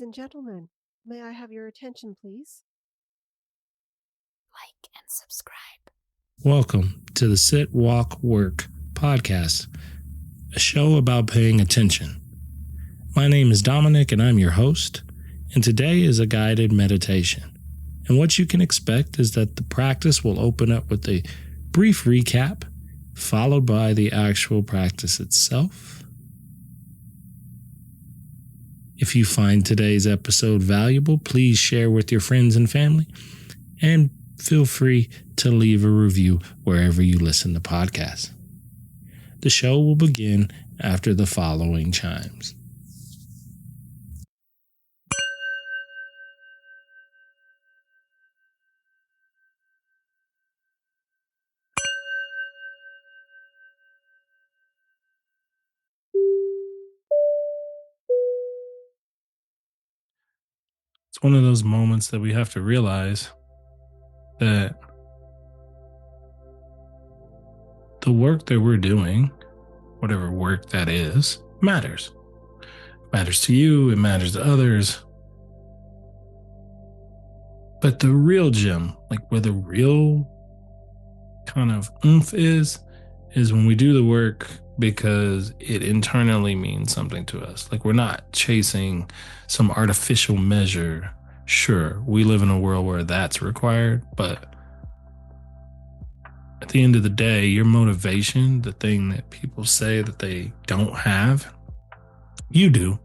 and gentlemen, may I have your attention, please? Like and subscribe. Welcome to the Sit, Walk, Work podcast, a show about paying attention. My name is Dominic and I'm your host, and today is a guided meditation. And what you can expect is that the practice will open up with a brief recap, followed by the actual practice itself. If you find today's episode valuable, please share with your friends and family, and feel free to leave a review wherever you listen to podcasts. The show will begin after the following chimes. It's one of those moments that we have to realize that the work that we're doing, whatever work that is, matters. It matters to you, it matters to others. But the real gem, like where the real kind of oomph is when we do the work because it internally means something to us. Like we're not chasing some artificial measure. Sure, we live in a world where that's required, but at the end of the day, your motivation, the thing that people say that they don't have, you do.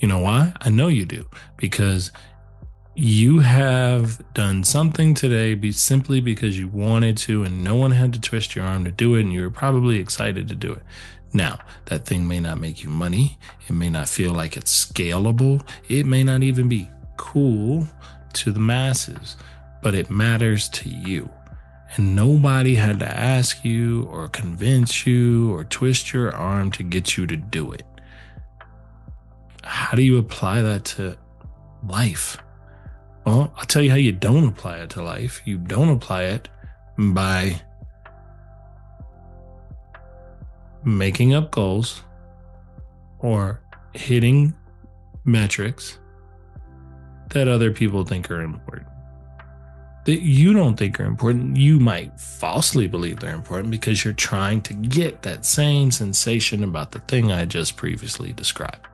You know why? I know you do. Because you have done something today simply because you wanted to and no one had to twist your arm to do it, and you were probably excited to do it. Now, that thing may not make you money. It may not feel like it's scalable. It may not even be cool to the masses, but it matters to you. And nobody had to ask you or convince you or twist your arm to get you to do it. How do you apply that to life? Well, I'll tell you how you don't apply it to life. You don't apply it by making up goals or hitting metrics that other people think are important, that you don't think are important. You might falsely believe they're important because you're trying to get that same sensation about the thing I just previously described.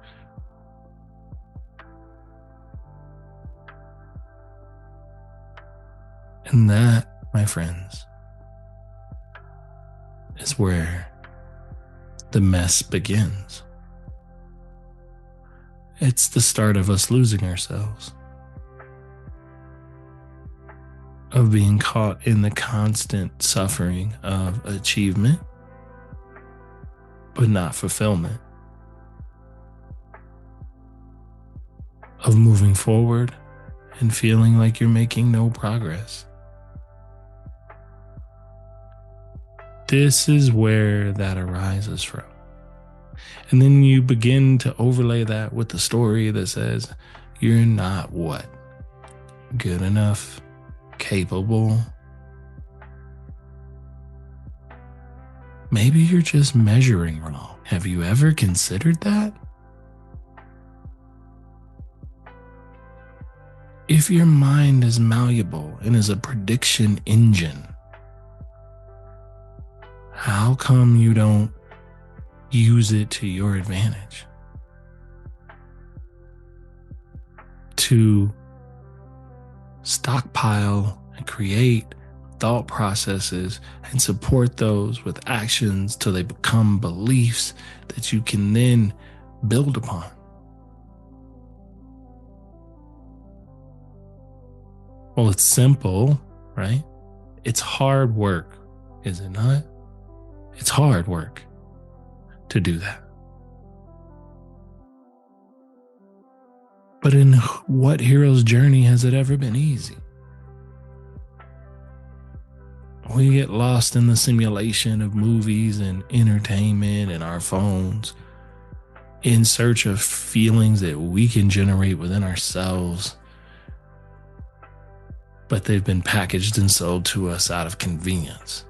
And that, my friends, is where the mess begins. It's the start of us losing ourselves, of being caught in the constant suffering of achievement, but not fulfillment, of moving forward and feeling like you're making no progress. This is where that arises from. And then you begin to overlay that with the story that says you're not what? Good enough? Capable? Maybe you're just measuring wrong. Have you ever considered that? If your mind is malleable and is a prediction engine, how come you don't use it to your advantage? To stockpile and create thought processes and support those with actions till they become beliefs that you can then build upon. Well, it's simple, right? It's hard work, is it not? It's hard work to do that. But in what hero's journey has it ever been easy? We get lost in the simulation of movies and entertainment and our phones in search of feelings that we can generate within ourselves, but they've been packaged and sold to us out of convenience.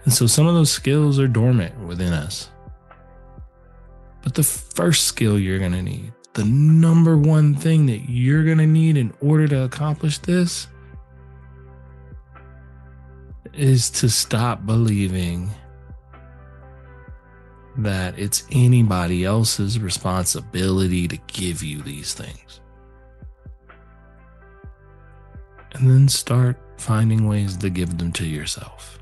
And so some of those skills are dormant within us. But the first skill you're going to need, the number one thing that you're going to need in order to accomplish this is to stop believing that it's anybody else's responsibility to give you these things. And then start finding ways to give them to yourself.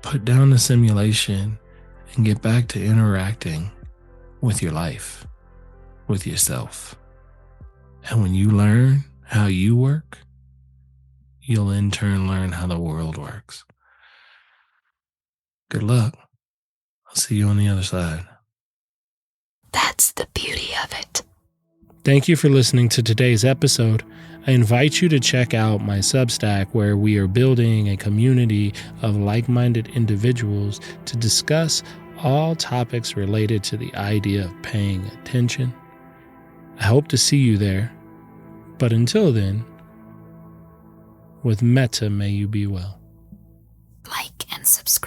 Put down the simulation and get back to interacting with your life, with yourself. And when you learn how you work, you'll in turn learn how the world works. Good luck. I'll see you on the other side. That's the beauty of it. Thank you for listening to today's episode. I invite you to check out my Substack, where we are building a community of like-minded individuals to discuss all topics related to the idea of paying attention. I hope to see you there. But until then, with Metta may you be well. Like and subscribe.